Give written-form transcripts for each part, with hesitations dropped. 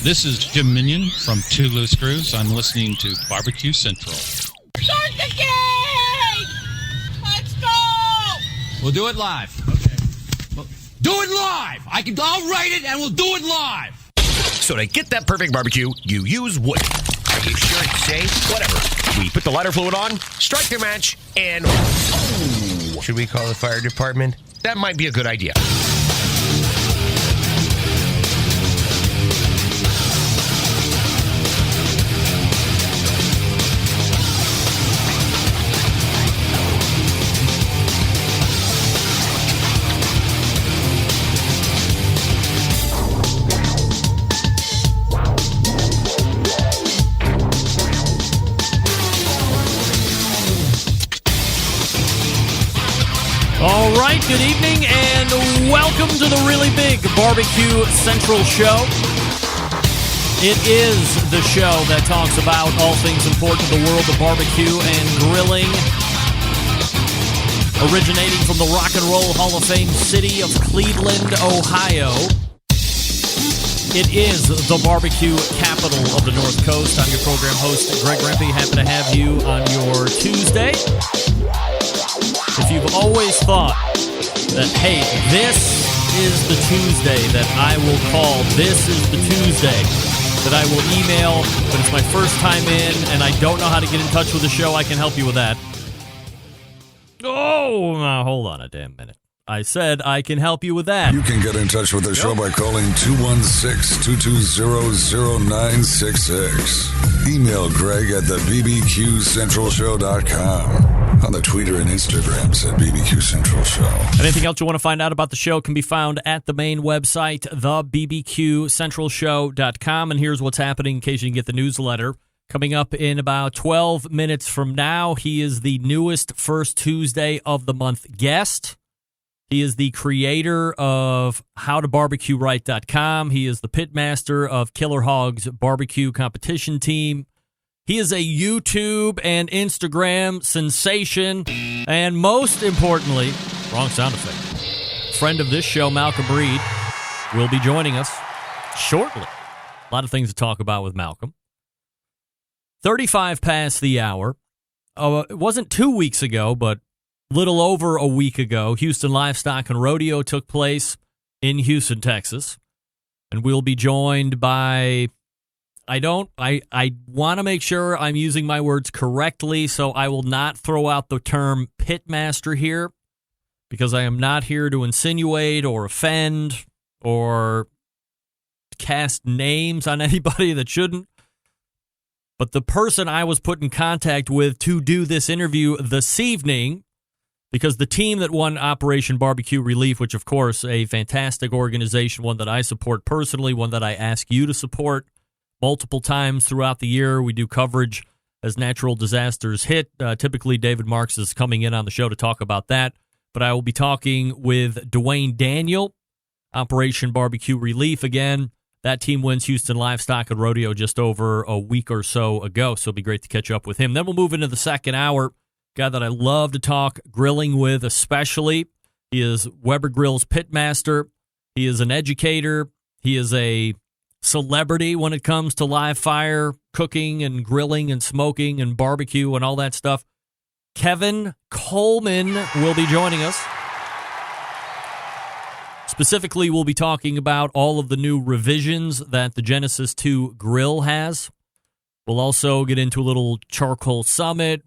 This is Jim Minion from Two Loose Screws. I'm listening to Barbecue Central. Start the game! Let's go! We'll do it live. Okay. Well, do it live! I'll write it and we'll do it live! So to get that perfect barbecue, you use wood. Are you sure it's safe? Whatever. We put the lighter fluid on, strike the match, and... Oh, should we call the fire department? That might be a good idea. All right, good evening, and welcome to the really big Barbecue Central show. It is the show that talks about all things important to the world of barbecue and grilling. Originating from the Rock and Roll Hall of Fame city of Cleveland, Ohio. It is the barbecue capital of the North Coast. I'm your program host, Greg Rempe. Happy to have you on your Tuesday. If you've always thought that, hey, this is the Tuesday that I will call, this is the Tuesday that I will email, but it's my first time in and I don't know how to get in touch with the show, I can help you with that. Oh, now hold on a damn minute. I said I can help you with that. You can get in touch with the show by calling 216-220-0966. Email Greg at the BBQCentralShow.com. On the Twitter and Instagrams at BBQ Central Show. Anything else you want to find out about the show can be found at the main website, thebbqcentralshow.com. And here's what's happening in case you can get the newsletter. Coming up in about 12 minutes from now, he is the newest First Tuesday of the Month guest. He is the creator of HowToBarbecueRight.com. He is the pitmaster of Killer Hog's barbecue competition team. He is a YouTube and Instagram sensation. And most importantly, wrong sound effect, friend of this show, Malcom Reed, will be joining us shortly. A lot of things to talk about with Malcom. 35 past the hour. It wasn't 2 weeks ago, but little over a week ago, Houston Livestock and Rodeo took place in Houston, Texas. And we'll be joined by... I want to make sure I'm using my words correctly, so I will not throw out the term pitmaster here, because I am not here to insinuate or offend or cast names on anybody that shouldn't. But the person I was put in contact with to do this interview this evening, because the team that won Operation Barbecue Relief, which of course a fantastic organization, one that I support personally, one that I ask you to support, multiple times throughout the year. We do coverage as natural disasters hit. Typically, David Marks is coming in on the show to talk about that. But I will be talking with Dwayne Daniel, Operation Barbecue Relief. Again, that team wins Houston Livestock and Rodeo just over a week or so ago. So it'll be great to catch up with him. Then we'll move into the second hour. Guy that I love to talk grilling with especially. He is Weber Grill's pitmaster. He is an educator. He is a celebrity when it comes to live fire cooking and grilling and smoking and barbecue and all that stuff. Kevin Coleman will be joining us. Specifically, we'll be talking about all of the new revisions that the Genesis 2 grill has. We'll also get into a little charcoal summit.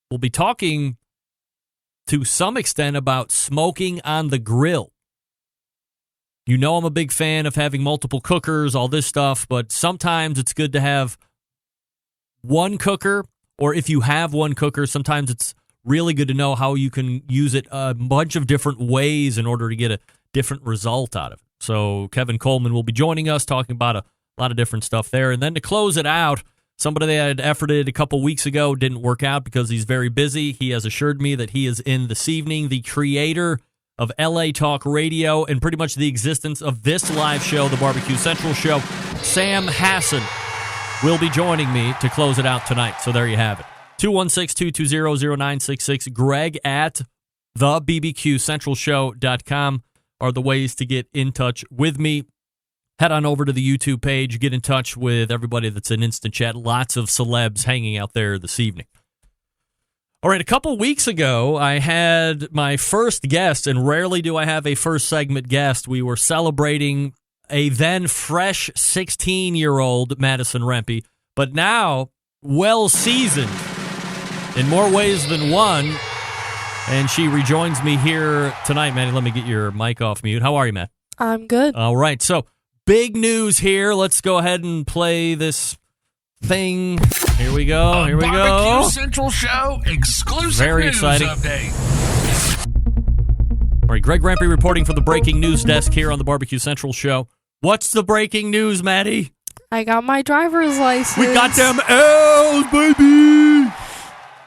We'll be talking to some extent about smoking on the grill. You know I'm a big fan of having multiple cookers, all this stuff, but sometimes it's good to have one cooker, or if you have one cooker, sometimes it's really good to know how you can use it a bunch of different ways in order to get a different result out of it. So Kevin Coleman will be joining us, talking about a lot of different stuff there. And then to close it out, somebody that had efforted a couple weeks ago didn't work out because he's very busy. He has assured me that he is in this evening, the creator of LA Talk Radio and pretty much the existence of this live show, the Barbecue Central Show. Sam Hassan will be joining me to close it out tonight. So there you have it. 216-220-0966. Greg at thebbqcentralshow.com are the ways to get in touch with me. head on over to the YouTube page, get in touch with everybody that's in Instant Chat. Lots of celebs hanging out there this evening. All right, a couple weeks ago, I had my first guest, and rarely do I have a first segment guest. We were celebrating a then fresh 16-year-old Madison Rempe, but now well-seasoned in more ways than one, and she rejoins me here tonight. Maddie, let me get your mic off mute. How are you, Matt? I'm good. All right, so big news here. Let's go ahead and play this thing. Here we go. Here we go. Barbecue Central Show exclusive Very news exciting. update. All right, Greg Rempe reporting for the breaking news desk here on the Barbecue Central Show. What's the breaking news, Maddie? I got my driver's license. We got them L's, baby!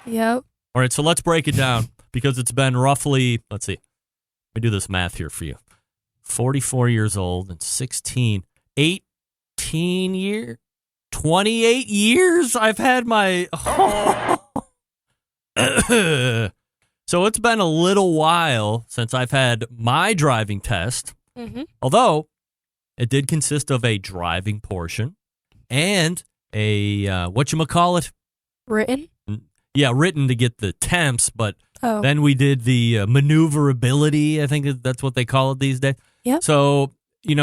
Yep. All right, so let's break it down because it's been roughly, let's see, let me do this math here for you. 44 years old and 16, 18 years, 28 years I've had my... So it's been a little while since I've had my driving test, although it did consist of a driving portion and a, whatchamacallit? Written? Yeah, written to get the temps, but Oh. then we did the maneuverability. I think that's what they call it these days. Yep. So, you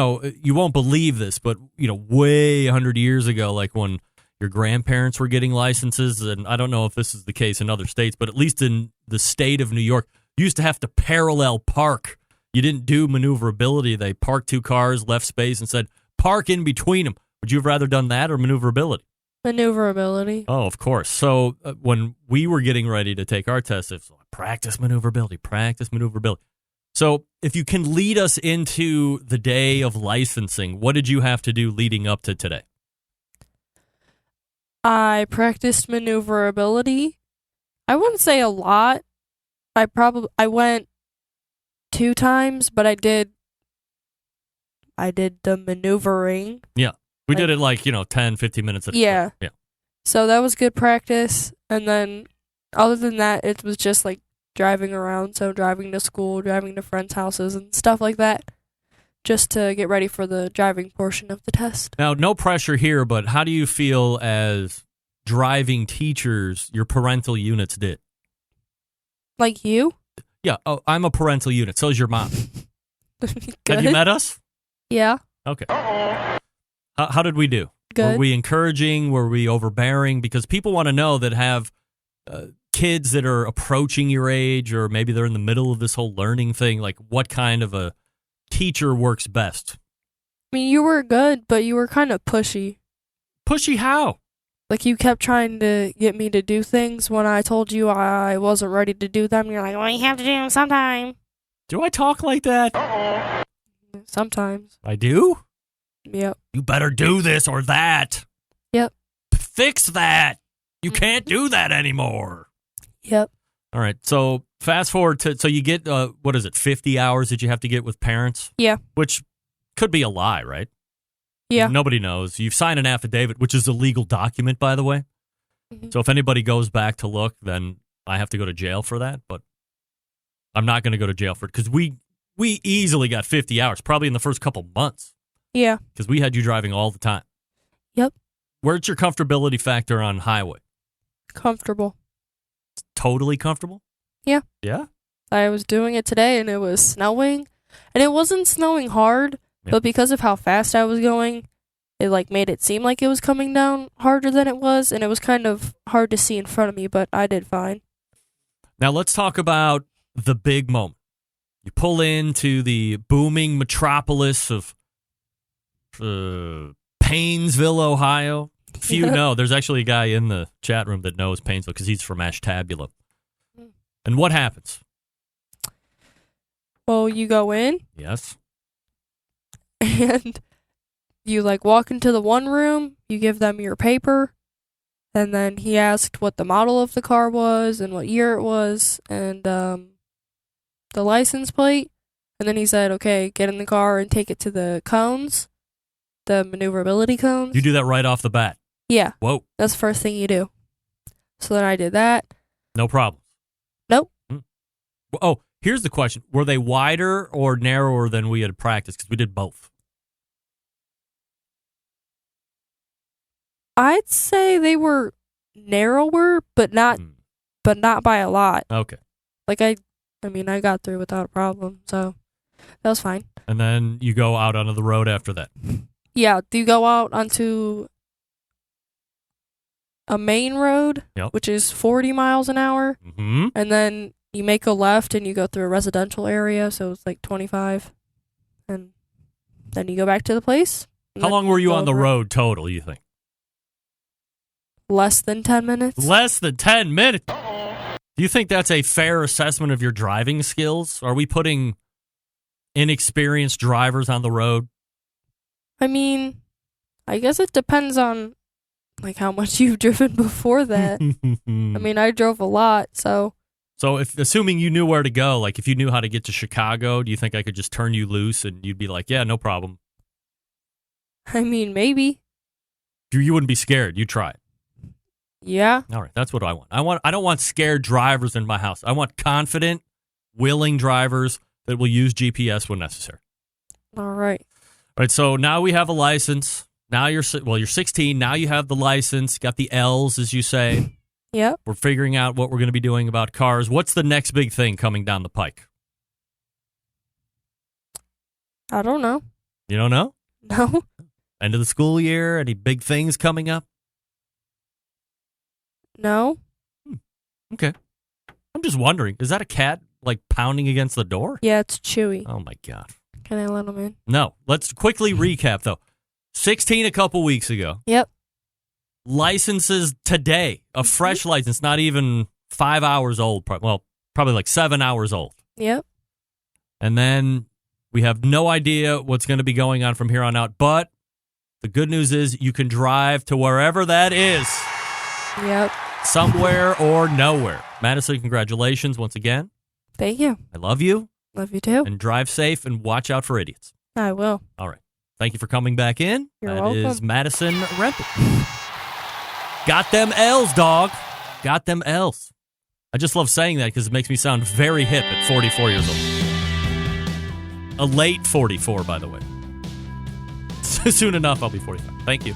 won't believe this, but, way 100 years ago, like when your grandparents were getting licenses, and I don't know if this is the case in other states, but at least in the state of New York, you used to have to parallel park. You didn't do maneuverability. They parked two cars, left space, and said, park in between them. Would you have rather done that or maneuverability? Maneuverability. Oh, of course. So when we were getting ready to take our test, it's like, practice maneuverability. So if you can lead us into the day of licensing, what did you have to do leading up to today? I practiced maneuverability. I wouldn't say a lot. I went 2 times, but I did the maneuvering. Yeah. We did it like, 10, 15 minutes at a Yeah. time. Yeah. So that was good practice. And then other than that, it was just like driving around. So driving to school, driving to friends' houses and stuff like that, just to get ready for the driving portion of the test. Now, no pressure here, but how do you feel as driving teachers your parental units did? Like you? Yeah. Oh, I'm a parental unit. So is your mom. Good. Have you met us? Yeah. Okay. How did we do? Good. Were we encouraging? Were we overbearing? Because people want to know that have kids that are approaching your age, or maybe they're in the middle of this whole learning thing. Like, what kind of a teacher works best? I mean, you were good, but you were kind of pushy. Pushy how? Like, you kept trying to get me to do things when I told you I wasn't ready to do them. You're like, well, you have to do them sometime. Do I talk like that? Sometimes. I do? Yep. You better do this or that. Yep. Fix that. You can't do that anymore. Yep. All right. So fast forward to, so you get, 50 hours that you have to get with parents? Yeah. Which could be a lie, right? Yeah. Nobody knows. You've signed an affidavit, which is a legal document, by the way. So if anybody goes back to look, then I have to go to jail for that. But I'm not going to go to jail for it because we easily got 50 hours, probably in the first couple months. Yeah. Because we had you driving all the time. Yep. Where's your comfortability factor on highway? Comfortable. Totally comfortable? Yeah. Yeah? I was doing it today, and it was snowing. And it wasn't snowing hard, but because of how fast I was going, it made it seem like it was coming down harder than it was, and it was kind of hard to see in front of me, but I did fine. Now let's talk about the big moment. You pull into the booming metropolis of Painesville, Ohio. If you know, there's actually a guy in the chat room that knows Painesville because he's from Ashtabula. And what happens? Well, you go in. Yes. And you walk into the one room, you give them your paper, and then he asked what the model of the car was and what year it was and the license plate. And then he said, okay, get in the car and take it to the cones, the maneuverability cones. You do that right off the bat. Yeah. Whoa. That's the first thing you do. So then I did that. No problem. Nope. Oh, here's the question. Were they wider or narrower than we had practiced? Because we did both. I'd say they were narrower, but not by a lot. Okay. Like I got through without a problem, so that was fine. And then you go out onto the road after that. Yeah, you go out onto a main road, which is 40 miles an hour, and then you make a left and you go through a residential area, so it's like 25, and then you go back to the place. How long were you on the road total, you think? Less than 10 minutes. Less than 10 minutes? Do you think that's a fair assessment of your driving skills? Are we putting inexperienced drivers on the road? I mean, I guess it depends on like how much you've driven before that. I mean, I drove a lot, so. So if assuming you knew where to go, like if you knew how to get to Chicago, do you think I could just turn you loose and you'd be like, yeah, no problem? I mean, maybe. You wouldn't be scared. You'd try it. Yeah. All right, that's what I want. I don't want scared drivers in my house. I want confident, willing drivers that will use GPS when necessary. All right. All right, so now we have a license. Now you're 16. Now you have the license. Got the L's, as you say. Yep. We're figuring out what we're going to be doing about cars. What's the next big thing coming down the pike? I don't know. You don't know? No. End of the school year? Any big things coming up? No. Okay. I'm just wondering, is that a cat like pounding against the door? Yeah, it's Chewy. Oh my God. Can I let him in? No. Let's quickly recap though. 16 a couple weeks ago. Yep. Licenses today. A fresh license, not even 5 hours old. Well, probably like 7 hours old. Yep. And then we have no idea what's going to be going on from here on out. But the good news is you can drive to wherever that is. Yep. Somewhere or nowhere. Madison, congratulations once again. Thank you. I love you. Love you too. And drive safe and watch out for idiots. I will. All right. Thank you for coming back in. You're That welcome. is Madison Rempel. Got them L's, dog. Got them L's. I just love saying that because it makes me sound very hip at 44 years old. A late 44, by the way. Soon enough, I'll be 45. Thank you.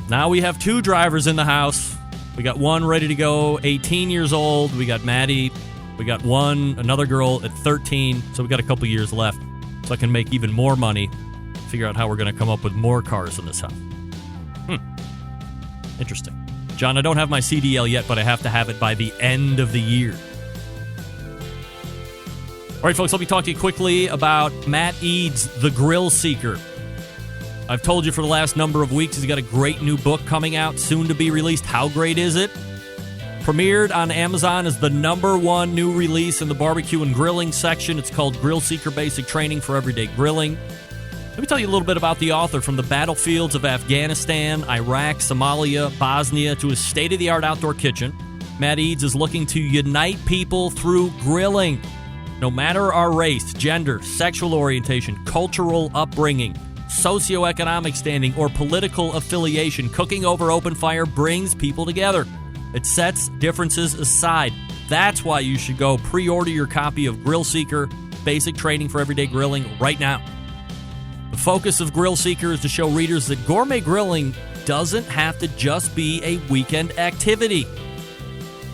Now we have 2 drivers in the house. We got one ready to go, 18 years old. We got Maddie. We got another girl at 13. So we got a couple years left. So I can make even more money. Figure out how we're going to come up with more cars in this house. Interesting. John, I don't have my CDL yet, but I have to have it by the end of the year. All right, folks, let me talk to you quickly about Matt Eads, The Grill Seeker. I've told you for the last number of weeks he's got a great new book coming out, soon to be released. How great is it? Premiered on Amazon as the #1 new release in the barbecue and grilling section. It's called Grill Seeker Basic Training for Everyday Grilling. Let me tell you a little bit about the author. From the battlefields of Afghanistan, Iraq, Somalia, Bosnia, to his state-of-the-art outdoor kitchen, Matt Eads is looking to unite people through grilling. No matter our race, gender, sexual orientation, cultural upbringing, socioeconomic standing, or political affiliation, cooking over open fire brings people together. It sets differences aside. That's why you should go pre-order your copy of Grill Seeker, Basic Training for Everyday Grilling right now. The focus of Grill Seeker is to show readers that gourmet grilling doesn't have to just be a weekend activity.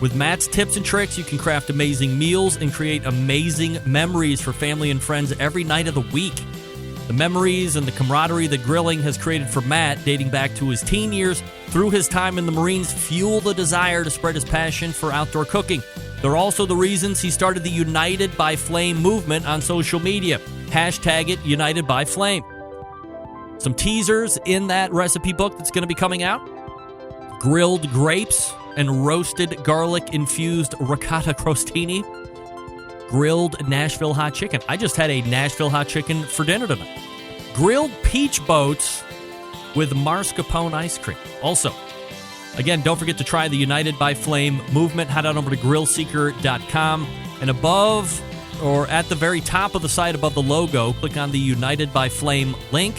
With Matt's tips and tricks, you can craft amazing meals and create amazing memories for family and friends every night of the week. The memories and the camaraderie that grilling has created for Matt, dating back to his teen years through his time in the Marines, fuel the desire to spread his passion for outdoor cooking. They're also the reasons he started the United by Flame movement on social media. Hashtag it United by Flame. Some teasers in that recipe book that's going to be coming out. Grilled grapes and roasted garlic-infused ricotta crostini. Grilled Nashville hot chicken. I just had a Nashville hot chicken for dinner tonight. Grilled peach boats with mascarpone ice cream. Also, again, don't forget to try the United by Flame movement. Head on over to grillseeker.com. And above, or at the very top of the site above the logo, click on the United by Flame link.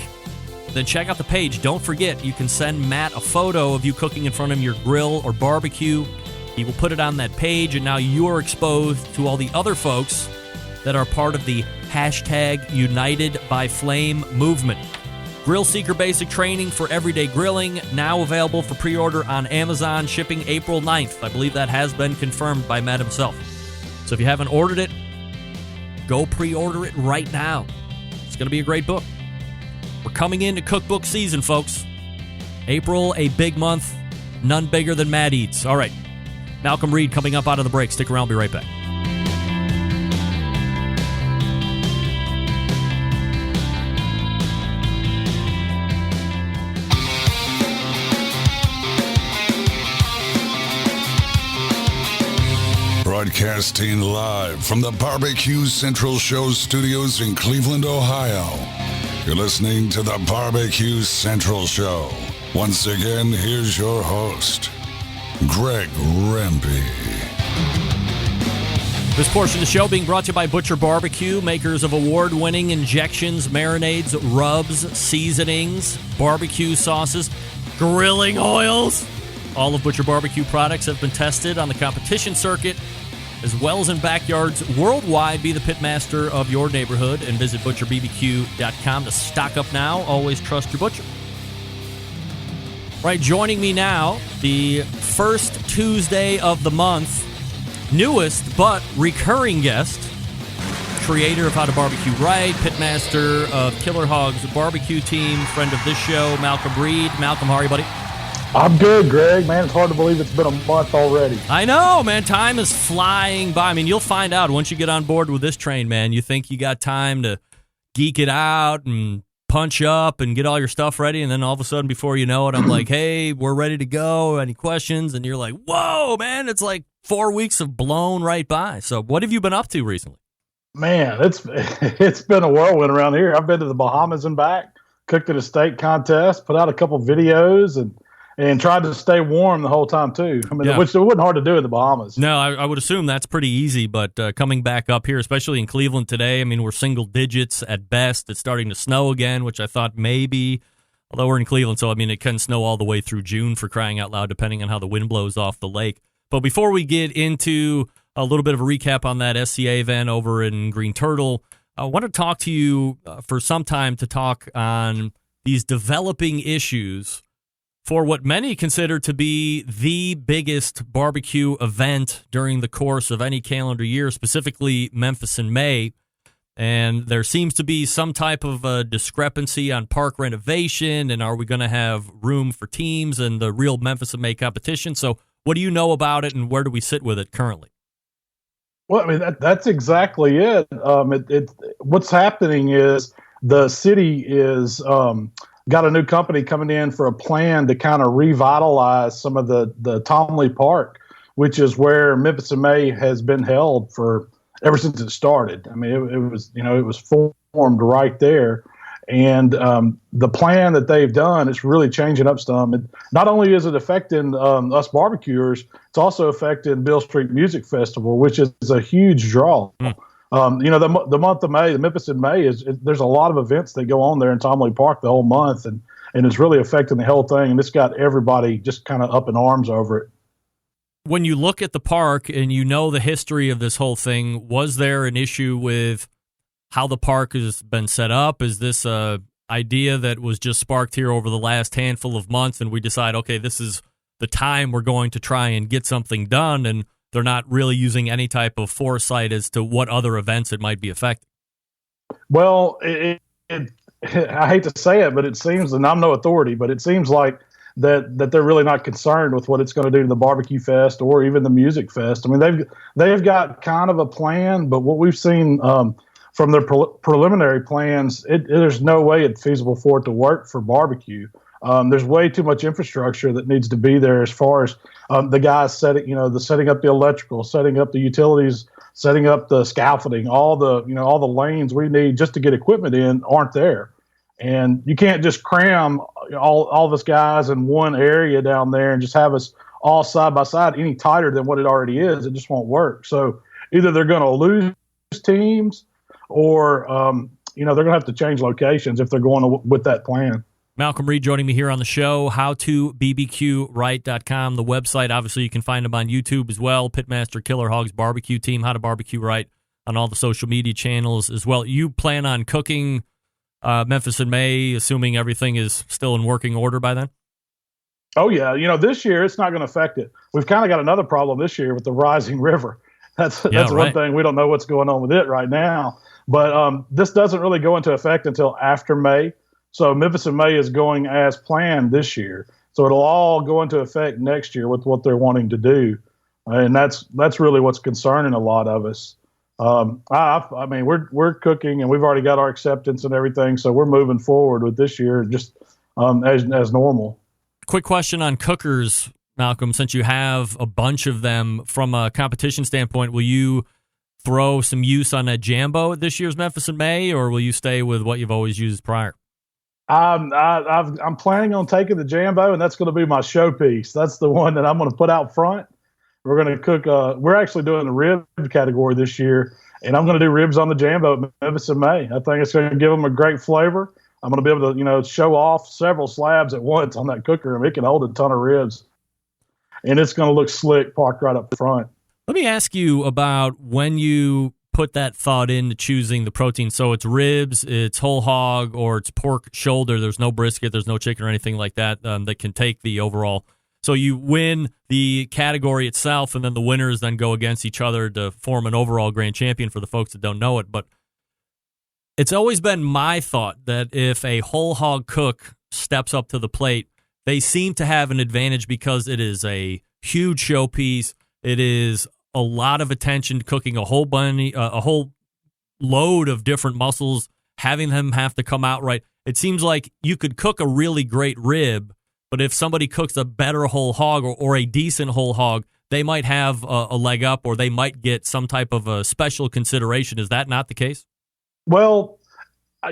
Then check out the page. Don't forget, you can send Matt a photo of you cooking in front of your grill or barbecue. He will put it on that page, and now you are exposed to all the other folks that are part of the hashtag United by Flame movement. Grill Seeker Basic Training for Everyday Grilling, now available for pre-order on Amazon, shipping April 9th. I believe that has been confirmed by Matt himself. So if you haven't ordered it, go pre-order it right now. It's going to be a great book. We're coming into cookbook season, folks. April, a big month. None bigger than Matt Eats. All right. Malcom Reed coming up out of the break. Stick around. I'll be right back. Broadcasting live from the Barbecue Central Show studios in Cleveland, Ohio. You're listening to the Barbecue Central Show. Once again, here's your host, Greg Rempe. This portion of the show being brought to you by Butcher Barbecue, makers of award-winning injections, marinades, rubs, seasonings, barbecue sauces, grilling oils. All of Butcher Barbecue products have been tested on the competition circuit, as well as in backyards worldwide. Be the pitmaster of your neighborhood and visit butcherbbq.com to stock up now. Always trust your butcher. Right, joining me now, the first Tuesday of the month, newest but recurring guest, creator of How to Barbecue Right, pitmaster of Killer Hogs Barbecue Team, friend of this show, Malcom Reed. Malcom, how are you, buddy? I'm good, Greg. Man, it's hard to believe it's been a month already. I know, man. Time is flying by. I mean, you'll find out once you get on board with this train, man. You think you got time to geek it out and punch up and get all your stuff ready, and then all of a sudden, before you know it, I'm like, hey, we're ready to go. Any questions? And you're like, whoa, man, it's like 4 weeks have blown right by. So what have you been up to recently? Man, it's been a whirlwind around here. I've been to the Bahamas and back, cooked at a steak contest, put out a couple videos, and tried to stay warm the whole time, too. I mean, which it wasn't hard to do in the Bahamas. No, I would assume that's pretty easy, but coming back up here, especially in Cleveland today, I mean, we're single digits at best. It's starting to snow again, which I thought maybe, although we're in Cleveland, so, I mean, it can snow all the way through June, for crying out loud, depending on how the wind blows off the lake. But before we get into a little bit of a recap on that SCA event over in Green Turtle, I want to talk to you for some time to talk on these developing issues for what many consider to be the biggest barbecue event during the course of any calendar year, specifically Memphis in May. And there seems to be some type of a discrepancy on park renovation, and are we going to have room for teams and the real Memphis in May competition? So what do you know about it, and where do we sit with it currently? Well, I mean, that's exactly it. What's happening is the city is got a new company coming in for a plan to kind of revitalize some of the Tomley Park, which is where Memphis in May has been held for ever since it started. I mean, it was formed right there. And the plan that they've done is really changing up some. Not only is it affecting us barbecuers, it's also affecting Beale Street Music Festival, which is a huge draw. The month of May, the Memphis in May, there's a lot of events that go on there in Tomley Park the whole month, and it's really affecting the whole thing, and it's got everybody just kind of up in arms over it. When you look at the park and you know the history of this whole thing, was there an issue with how the park has been set up? Is this a idea that was just sparked here over the last handful of months, and we decide, okay, this is the time we're going to try and get something done, and they're not really using any type of foresight as to what other events it might be affecting? Well, I hate to say it, but it seems, and I'm no authority, but it seems like that they're really not concerned with what it's going to do to the barbecue fest or even the music fest. I mean, they've got kind of a plan, but what we've seen from their preliminary plans, there's no way it's feasible for it to work for barbecue. There's way too much infrastructure that needs to be there as far as the guys setting up the electrical, setting up the utilities, setting up the scaffolding, all the lanes we need just to get equipment in aren't there. And you can't just cram all of us guys in one area down there and just have us all side by side any tighter than what it already is. It just won't work. So either they're going to lose teams or, they're going to have to change locations if they're going with that plan. Malcom Reed joining me here on the show, howtobbqright.com, the website. Obviously, you can find them on YouTube as well. Pitmaster Killer Hogs Barbecue Team, How to Barbecue Right on all the social media channels as well. You plan on cooking Memphis in May, assuming everything is still in working order by then? Oh yeah, this year it's not going to affect it. We've kind of got another problem this year with the rising river. That's one thing. We don't know what's going on with it right now. But this doesn't really go into effect until after May. So Memphis in May is going as planned this year. So it'll all go into effect next year with what they're wanting to do, and that's really what's concerning a lot of us. I mean, we're cooking, and we've already got our acceptance and everything, so we're moving forward with this year just as normal. Quick question on cookers, Malcolm. Since you have a bunch of them, from a competition standpoint, will you throw some use on that Jambo at this year's Memphis in May, or will you stay with what you've always used prior? I'm planning on taking the Jambo, and that's going to be my showpiece. That's the one that I'm going to put out front. We're going to cook. We're actually doing the rib category this year, and I'm going to do ribs on the Jambo at Memphis in May. I think it's going to give them a great flavor. I'm going to be able to, show off several slabs at once on that cooker, and it can hold a ton of ribs. And it's going to look slick parked right up front. Let me ask you about when you put that thought into choosing the protein. So it's ribs, it's whole hog, or it's pork shoulder. There's no brisket, there's no chicken or anything like that that can take the overall. So you win the category itself, and then the winners then go against each other to form an overall grand champion for the folks that don't know it. But it's always been my thought that if a whole hog cook steps up to the plate, they seem to have an advantage because it is a huge showpiece. It is a lot of attention cooking a whole load of different muscles, having them have to come out right. It seems like you could cook a really great rib, but if somebody cooks a better whole hog or a decent whole hog, they might have a leg up, or they might get some type of a special consideration. Is that not the case? Well,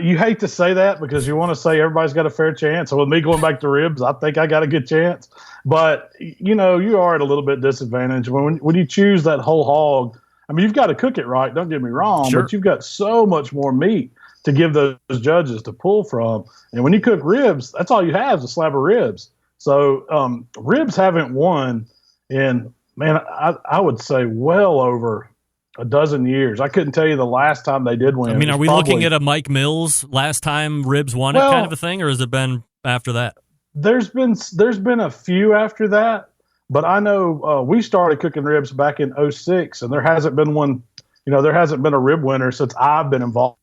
you hate to say that because you want to say everybody's got a fair chance. So with me going back to ribs, I think I got a good chance. But, you are at a little bit disadvantaged. When you choose that whole hog, I mean, you've got to cook it right, don't get me wrong, sure, but you've got so much more meat to give those judges to pull from. And when you cook ribs, that's all you have is a slab of ribs. So ribs haven't won in, man, I would say well over a dozen years. I couldn't tell you the last time they did win. I mean, are we looking at a Mike Mills last time ribs won it kind of a thing, or has it been after that? There's been a few after that, but I know we started cooking ribs back in 2006, and there hasn't been one. There hasn't been a rib winner since I've been involved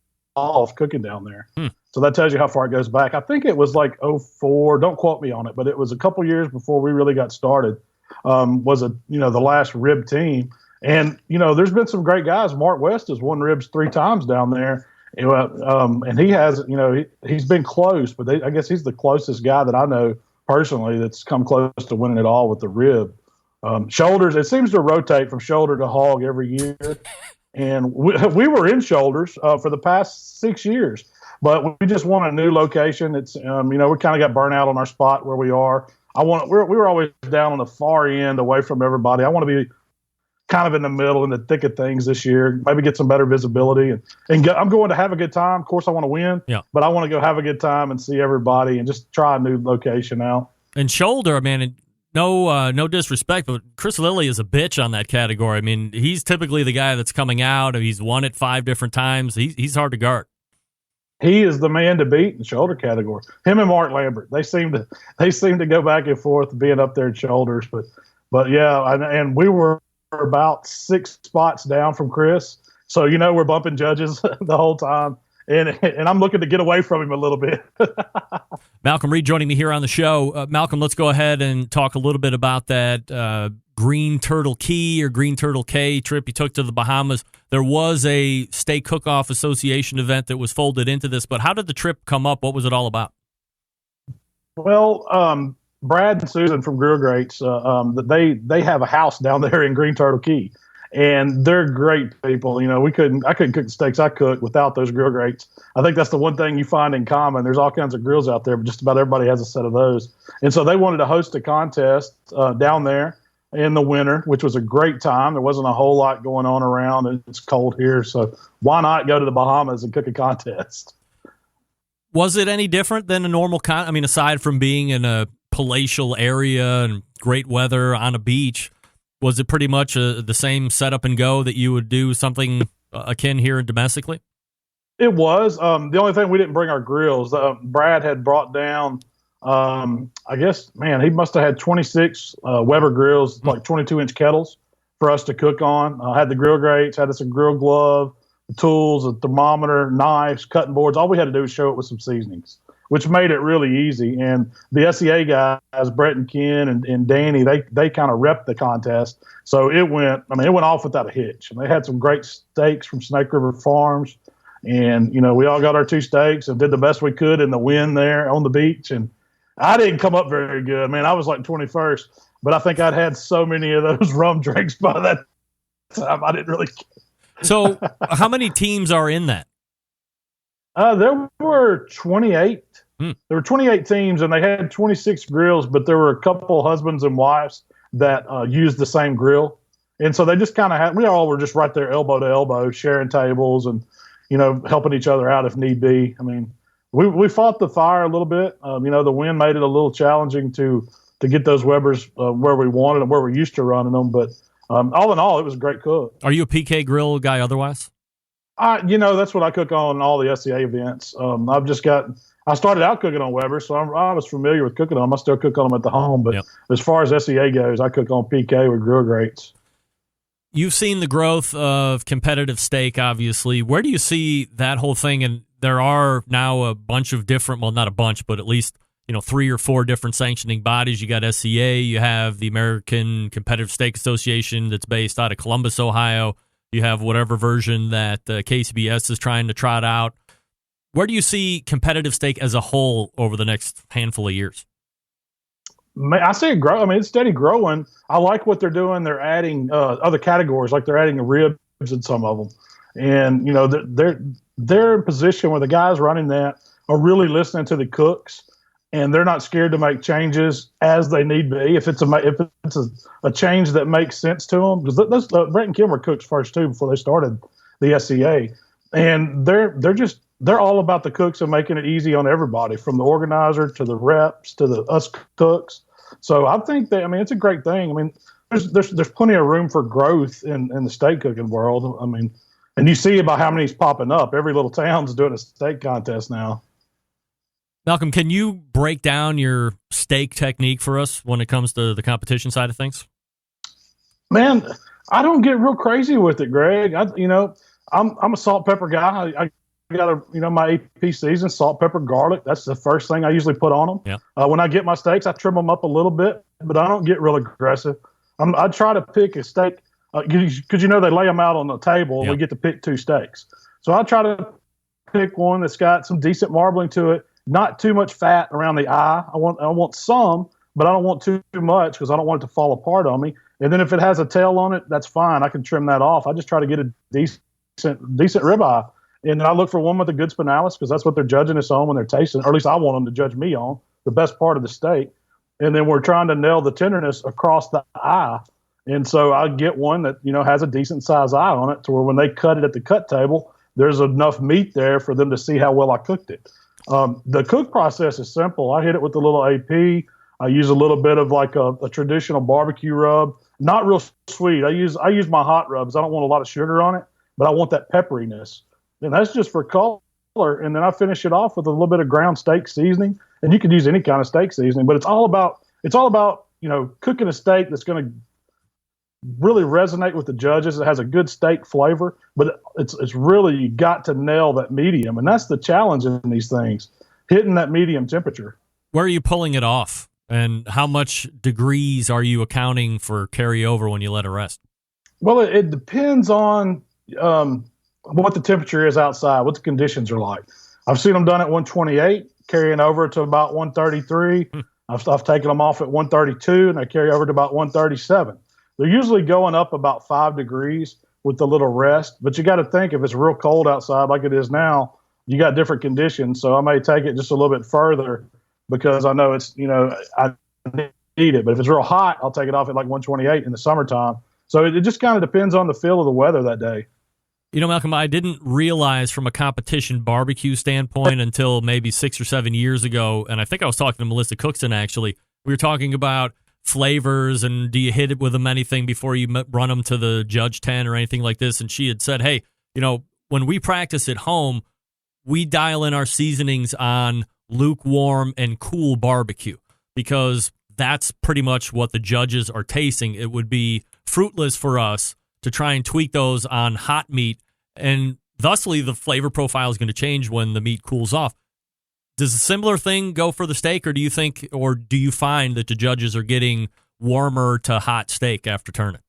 cooking down there. So that tells you how far it goes back. I think it was like 2004. Don't quote me on it, but it was a couple years before we really got started. The last rib team. And, there's been some great guys. Mark West has won ribs 3 times down there. And he has, he's been close, but I guess he's the closest guy that I know personally that's come close to winning it all with the rib. Shoulders, it seems to rotate from shoulder to hog every year. And we were in shoulders for the past 6 years, but we just want a new location. It's, we kind of got burnt out on our spot where we are. We were always down on the far end away from everybody. I want to be kind of in the middle, in the thick of things this year, maybe get some better visibility. And I'm going to have a good time. Of course, I want to win, but I want to go have a good time and see everybody and just try a new location out. And shoulder, man, no disrespect, but Chris Lilly is a bitch on that category. I mean, he's typically the guy that's coming out. He's won it 5 different times. He's hard to guard. He is the man to beat in the shoulder category. Him and Mark Lambert, they seem to go back and forth being up there in shoulders. But yeah, and we were about 6 spots down from Chris, so we're bumping judges the whole time, and I'm looking to get away from him a little bit. Malcom Reed joining me here on the show. Malcolm, let's go ahead and talk a little bit about that Green Turtle Key or Green Turtle K trip you took to the Bahamas. There was a Steak Cook-Off Association event that was folded into this, but how did the trip come up? What was it all about? Well, Brad and Susan from Grill Grates, they have a house down there in Green Turtle Key, and they're great people. I couldn't cook the steaks I cook without those grill grates. I think that's the one thing you find in common. There's all kinds of grills out there, but just about everybody has a set of those. And so they wanted to host a contest down there in the winter, which was a great time. There wasn't a whole lot going on around, and it's cold here, so why not go to the Bahamas and cook a contest? Was it any different than a normal I mean, aside from being in a palatial area and great weather on a beach, was it pretty much the same setup and go that you would do something akin here domestically? It was. The only thing we didn't bring our grills. Brad had brought down, I guess, man, he must have had 26 Weber grills, like 22-inch kettles for us to cook on. Had the grill grates, had us a grill glove, the tools, a thermometer, knives, cutting boards. All we had to do was show it with some seasonings, which made it really easy. And the SEA guys, Brett and Ken and Danny, they kind of repped the contest. So it went off without a hitch. And they had some great steaks from Snake River Farms. And, we all got our 2 steaks and did the best we could in the wind there on the beach. And I didn't come up very good. Man, I was like 21st. But I think I'd had so many of those rum drinks by that time, I didn't really care. So how many teams are in that? There were 28. There were 28 teams, and they had 26 grills, but there were a couple husbands and wives that used the same grill. And so they just kind of we all were just right there elbow to elbow, sharing tables and, helping each other out if need be. I mean, we fought the fire a little bit. The wind made it a little challenging to get those Webers where we wanted them, where we're used to running them. But all in all, it was a great cook. Are you a PK grill guy otherwise? That's what I cook on all the SCA events. I started out cooking on Weber, so I was familiar with cooking on them. I still cook on them at the home. But As far as SCA goes, I cook on PK with grill grates. You've seen the growth of competitive steak, obviously. Where do you see that whole thing? And there are now a bunch of different, well, not a bunch, but at least 3 or 4 different sanctioning bodies. You got SCA, you have the American Competitive Steak Association that's based out of Columbus, Ohio. You have whatever version that KCBS is trying to trot out. Where do you see competitive steak as a whole over the next handful of years? I see it grow. I mean, it's steady growing. I like what they're doing. They're adding other categories, like they're adding ribs in some of them. And, they're in a position where the guys running that are really listening to the cooks, and they're not scared to make changes as they need be. If it's a change that makes sense to them, because Brett and Kim were cooks first too before they started the SCA, and they're all about the cooks and making it easy on everybody, from the organizer to the reps to us cooks. So I think it's a great thing. I mean, there's plenty of room for growth in the steak cooking world. I mean, and you see about how many's popping up. Every little town's doing a steak contest now. Malcolm, can you break down your steak technique for us when it comes to the competition side of things? Man, I don't get real crazy with it, Greg. I'm a salt pepper guy. I got my AP season, salt, pepper, garlic. That's the first thing I usually put on them. Yeah. When I get my steaks, I trim them up a little bit, but I don't get real aggressive. I try to pick a steak because they lay them out on the table and we get to pick 2 steaks. So I try to pick one that's got some decent marbling to it, not too much fat around the eye. I want some, but I don't want too much because I don't want it to fall apart on me. And then if it has a tail on it, that's fine. I can trim that off. I just try to get a decent ribeye. And then I look for one with a good spinalis because that's what they're judging us on when they're tasting, or at least I want them to judge me on, the best part of the steak. And then we're trying to nail the tenderness across the eye. And so I get one that, has a decent size eye on it to where when they cut it at the cut table, there's enough meat there for them to see how well I cooked it. The cook process is simple. I hit it with a little AP. I use a little bit of like a traditional barbecue rub, not real sweet. I use my hot rubs. I don't want a lot of sugar on it, but I want that pepperiness. And that's just for color. And then I finish it off with a little bit of ground steak seasoning. And you can use any kind of steak seasoning, but it's all about cooking a steak that's going to really resonate with the judges. It has a good steak flavor, but it's really, you got to nail that medium. And that's the challenge in these things, hitting that medium temperature. Where are you pulling it off? And how much degrees are you accounting for carryover when you let it rest? Well, it depends on what the temperature is outside, what the conditions are like. I've seen them done at 128, carrying over to about 133. I've taken them off at 132, and they carry over to about 137. They're usually going up about 5 degrees with the little rest. But you got to think, if it's real cold outside like it is now, you got different conditions. So I may take it just a little bit further because I know it's, I need it. But if it's real hot, I'll take it off at like 128 in the summertime. So it just kind of depends on the feel of the weather that day. Malcolm, I didn't realize from a competition barbecue standpoint until maybe 6 or 7 years ago, and I think I was talking to Melissa Cookson, actually. We were talking about flavors and do you hit it with them anything before you run them to the judge tent or anything like this, and she had said, hey, when we practice at home, we dial in our seasonings on lukewarm and cool barbecue because that's pretty much what the judges are tasting. It would be fruitless for us to try and tweak those on hot meat, and thusly the flavor profile is going to change when the meat cools off. Does a similar thing go for the steak, or do you find that the judges are getting warmer to hot steak after turning?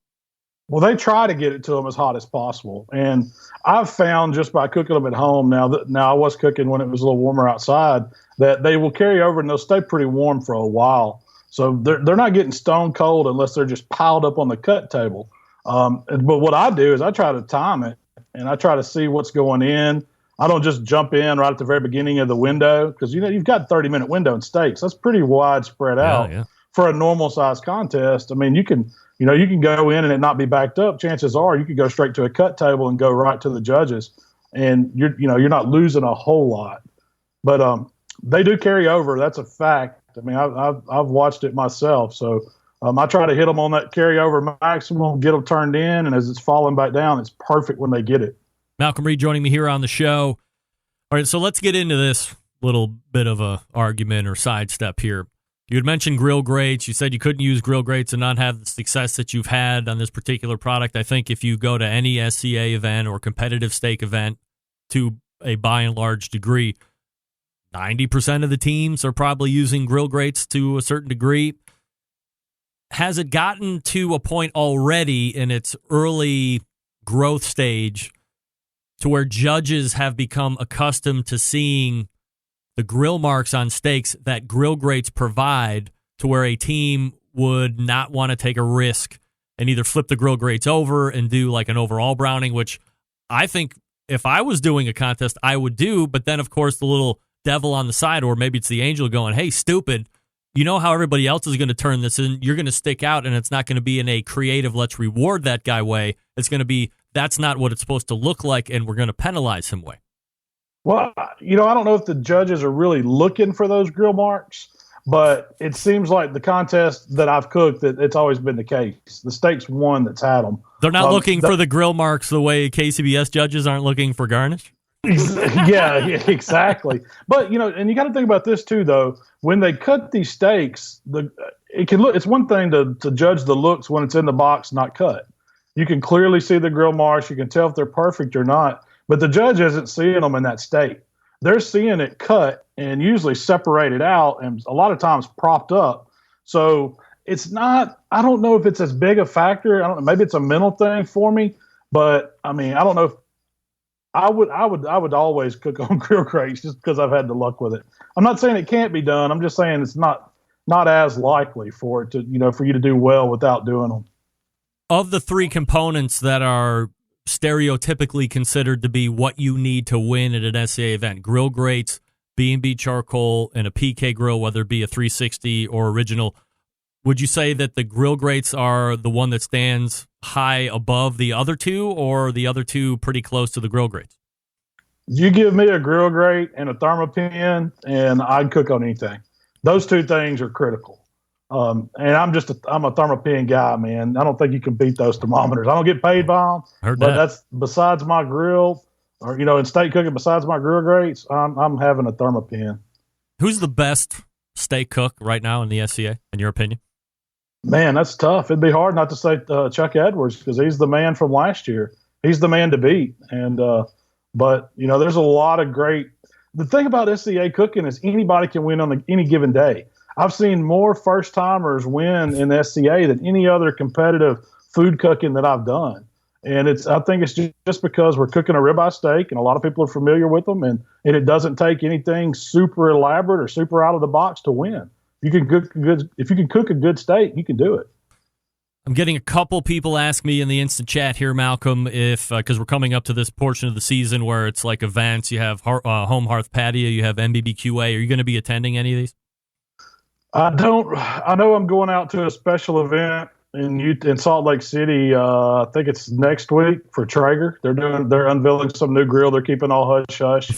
Well, they try to get it to them as hot as possible. And I've found just by cooking them at home, now I was cooking when it was a little warmer outside, that they will carry over and they'll stay pretty warm for a while. So they're not getting stone cold unless they're just piled up on the cut table. But what I do is I try to time it, and I try to see what's going in. I don't just jump in right at the very beginning of the window because, you've got a 30-minute window in steaks. That's pretty wide spread out for a normal size contest. I mean, you can go in and it not be backed up. Chances are you could go straight to a cut table and go right to the judges, and you're not losing a whole lot. But they do carry over. That's a fact. I mean, I've watched it myself. So I try to hit them on that carryover maximum, get them turned in, and as it's falling back down, it's perfect when they get it. Malcom Reed joining me here on the show. All right, so let's get into this little bit of a argument or sidestep here. You had mentioned grill grates. You said you couldn't use grill grates and not have the success that you've had on this particular product. I think if you go to any SCA event or competitive steak event to a by and large degree, 90% of the teams are probably using grill grates to a certain degree. Has it gotten to a point already in its early growth stage to where judges have become accustomed to seeing the grill marks on steaks that grill grates provide, to where a team would not want to take a risk and either flip the grill grates over and do like an overall browning, which I think if I was doing a contest, I would do. But then, of course, the little devil on the side, or maybe it's the angel going, hey, stupid, you know how everybody else is going to turn this in. You're going to stick out, and it's not going to be in a creative, let's reward that guy way. It's going to be, that's not what it's supposed to look like, and we're going to penalize him way. Well, I don't know if the judges are really looking for those grill marks, but it seems like the contest that I've cooked, that it's always been the case. The steak's one that's had them. They're not looking for the grill marks the way KCBS judges aren't looking for garnish? yeah, exactly. But, and you got to think about this too, though. When they cut these steaks, it's one thing to judge the looks when it's in the box, not cut. You can clearly see the grill marks. You can tell if they're perfect or not. But the judge isn't seeing them in that state. They're seeing it cut and usually separated out and a lot of times propped up. So it's not, I don't know if it's as big a factor. I don't know, maybe it's a mental thing for me. But, I mean, I don't know if I would always cook on grill grates just because I've had the luck with it. I'm not saying it can't be done. I'm just saying it's not as likely for it to, for you to do well without doing them. Of the three components that are stereotypically considered to be what you need to win at an SCA event, grill grates, B&B charcoal, and a PK grill, whether it be a 360 or original, would you say that the grill grates are the one that stands high above the other two, or the other two pretty close to the grill grates? You give me a grill grate and a thermopin, and I'd cook on anything. Those two things are critical. And I'm a thermopin guy, man. I don't think you can beat those thermometers. I don't get paid by them, but that's besides my grill, or in steak cooking. Besides my grill grates, I'm having a thermopin. Who's the best steak cook right now in the SCA, in your opinion? Man, that's tough. It'd be hard not to say Chuck Edwards, because he's the man from last year. He's the man to beat. And but there's a lot of great. The thing about SCA cooking is anybody can win on any given day. I've seen more first-timers win in the SCA than any other competitive food cooking that I've done. And I think it's just because we're cooking a ribeye steak, and a lot of people are familiar with them, and it doesn't take anything super elaborate or super out of the box to win. If you can cook a good steak, you can do it. I'm getting a couple people ask me in the instant chat here, Malcom, if because we're coming up to this portion of the season where it's like events, you have home hearth patio, you have MBBQA. Are you going to be attending any of these? I don't. I know I'm going out to a special event in Salt Lake City. I think it's next week for Traeger. They're unveiling some new grill. They're keeping all hush hush.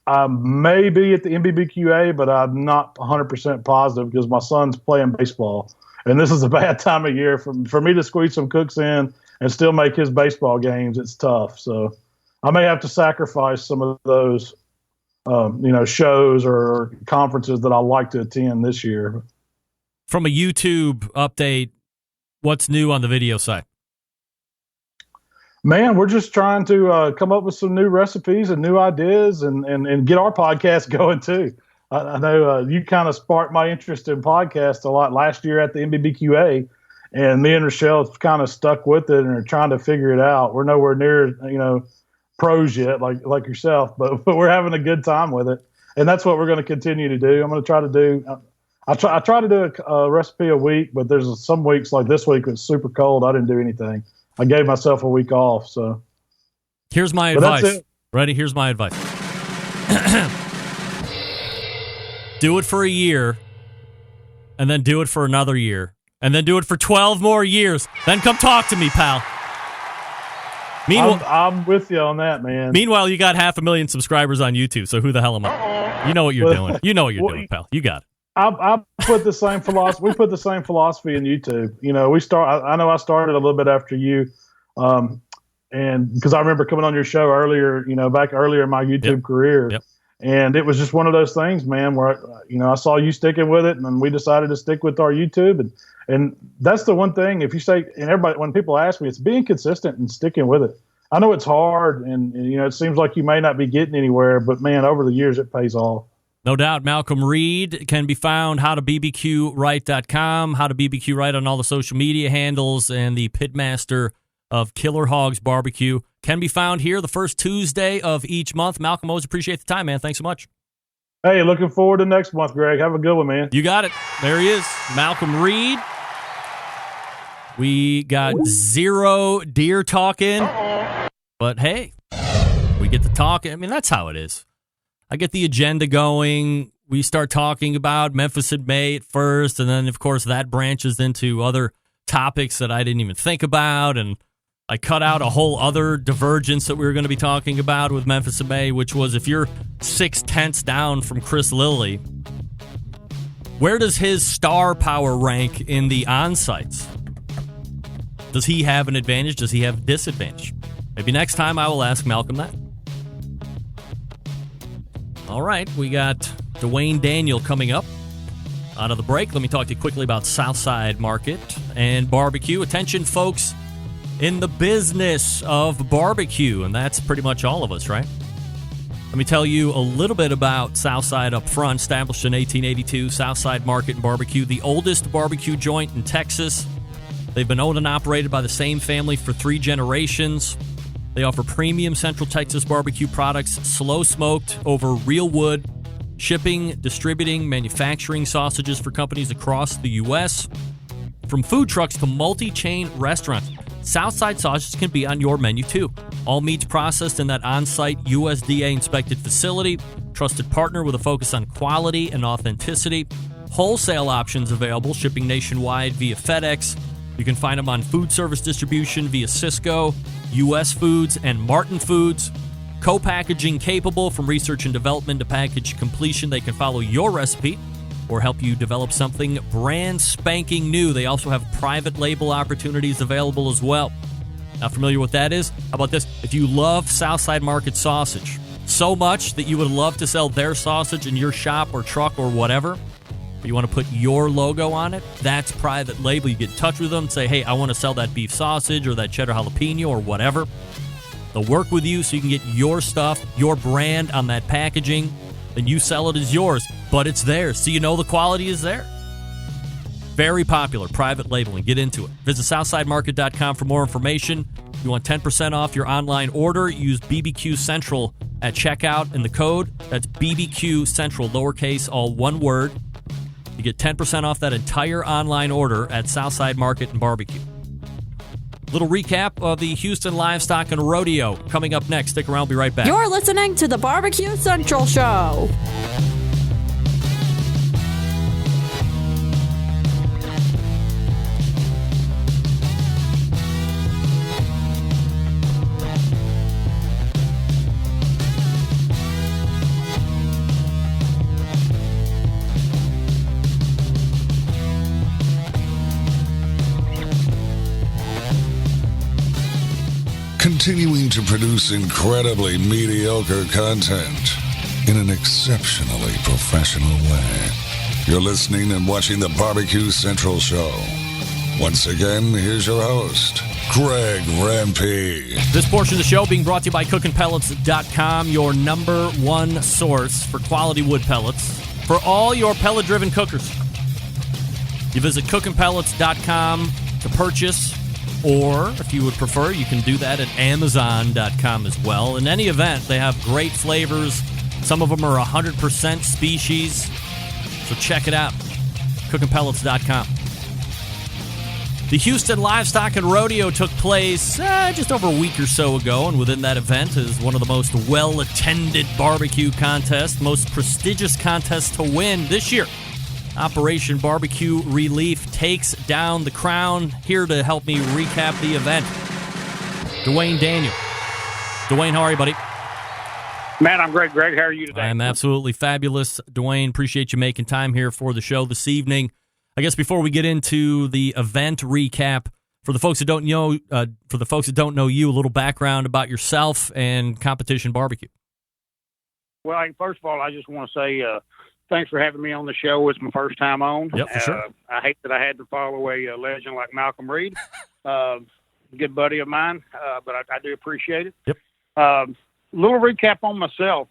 I may be at the MBBQA, but I'm not 100% positive because my son's playing baseball, and this is a bad time of year for me to squeeze some cooks in and still make his baseball games. It's tough. So I may have to sacrifice some of those, shows or conferences that I like to attend this year. From a YouTube update, what's new on the video side? Man, we're just trying to come up with some new recipes and new ideas and get our podcast going too. I know you kind of sparked my interest in podcasts a lot last year at the MBBQA, and me and Rochelle kind of stuck with it and are trying to figure it out. We're nowhere near, pros yet, like yourself, but we're having a good time with it, and that's what we're going to continue to do. I'm going to try to do. I try to do a recipe a week, but there's some weeks like this week it's super cold. I didn't do anything. I gave myself a week off. So here's my advice. Ready? Here's my advice. Do it for a year, and then do it for another year, and then do it for 12 more years. Then come talk to me, pal. I'm with you on that, man. Meanwhile, you got 500,000 subscribers on YouTube, so who the hell am I? You know what you're doing. You know what you're doing, pal. You got it. I put the same philosophy. We put the same philosophy in YouTube. I know I started a little bit after you, and because I remember coming on your show earlier. Back earlier in my YouTube career, and it was just one of those things, man. Where I saw you sticking with it, and then we decided to stick with our YouTube, and that's the one thing. If you say, and everybody, when people ask me, it's being consistent and sticking with it. I know it's hard, and it seems like you may not be getting anywhere, but man, over the years it pays off. No doubt. Malcom Reed can be found howtobbqright.com, How to BBQ Right on all the social media handles, and the pitmaster of Killer Hogs Barbecue can be found here the first Tuesday of each month. Malcom, always appreciate the time, man. Thanks so much. Hey, looking forward to next month, Greg. Have a good one, man. You got it. There he is, Malcom Reed. We got zero deer talking, but hey, we get to talk. I mean, that's how it is. I get the agenda going. We start talking about Memphis in May at first, and then, of course, that branches into other topics that I didn't even think about, and I cut out a whole other divergence that we were going to be talking about with Memphis in May, which was if you're 6/10 down from Chris Lilly, where does his star power rank in the on-sites? Does he have an advantage? Does he have a disadvantage? Maybe next time I will ask Malcom that. All right, we got Dwayne Daniel coming up out of the break. Let me talk to you quickly about Southside Market and barbecue. Attention, folks, in the business of barbecue, and that's pretty much all of us, right? Let me tell you a little bit about Southside up front. Established in 1882, Southside Market and Barbecue, the oldest barbecue joint in Texas. They've been owned and operated by the same family for 3 generations. They offer premium Central Texas barbecue products, slow smoked over real wood, shipping, distributing, manufacturing sausages for companies across the U.S. From food trucks to multi-chain restaurants, Southside sausages can be on your menu too. All meats processed in that on-site USDA-inspected facility. Trusted partner with a focus on quality and authenticity. Wholesale options available, shipping nationwide via FedEx. You can find them on food service distribution via Cisco, U.S. Foods, and Martin Foods. Co-packaging capable from research and development to package completion. They can follow your recipe or help you develop something brand spanking new. They also have private label opportunities available as well. Not familiar with that is? How about this? If you love Southside Market sausage so much that you would love to sell their sausage in your shop or truck or whatever, but you want to put your logo on it, that's private label. You get in touch with them, say, hey, I want to sell that beef sausage or that cheddar jalapeno or whatever. They'll work with you so you can get your stuff, your brand on that packaging. Then you sell it as yours, but it's theirs, so you know the quality is there. Very popular, private labeling. Get into it. Visit SouthsideMarket.com for more information. If you want 10% off your online order, use BBQ Central at checkout, and the code, that's BBQ Central, lowercase, all one word. You get 10% off that entire online order at Southside Market and Barbecue. Little recap of the Houston Livestock and Rodeo coming up next. Stick around. We'll be right back. You're listening to the Barbecue Central Show. continuing to produce incredibly mediocre content in an exceptionally professional way. You're listening and watching the Barbecue Central Show. Once again, here's your host, Greg Rampey. This portion of the show being brought to you by cookinpellets.com, your number one source for quality wood pellets for all your pellet-driven cookers. You visit cookinpellets.com to purchase, or if you would prefer, you can do that at amazon.com as well. In any event, they have great flavors. Some of them are 100% species, so check it out, cookinpellets.com. The Houston Livestock and Rodeo took place just over a week or so ago, and within that event is one of the most well-attended barbecue contests, most prestigious contests to win this year. Operation Barbecue Relief takes down the crown. Here to help me recap the event, Dwayne Daniel. Dwayne, how are you, buddy? Man, I'm great, Greg. How are you today? I'm absolutely fabulous, Dwayne. Appreciate you making time here for the show this evening. I guess before we get into the event recap, for the folks that don't know, you, a little background about yourself and Competition Barbecue. Well, first of all, I just want to say thanks for having me on the show. It's my first time on. Yep, for sure. I hate that I had to follow a legend like Malcom Reed, good buddy of mine, but I do appreciate it. Yep. Little recap on myself.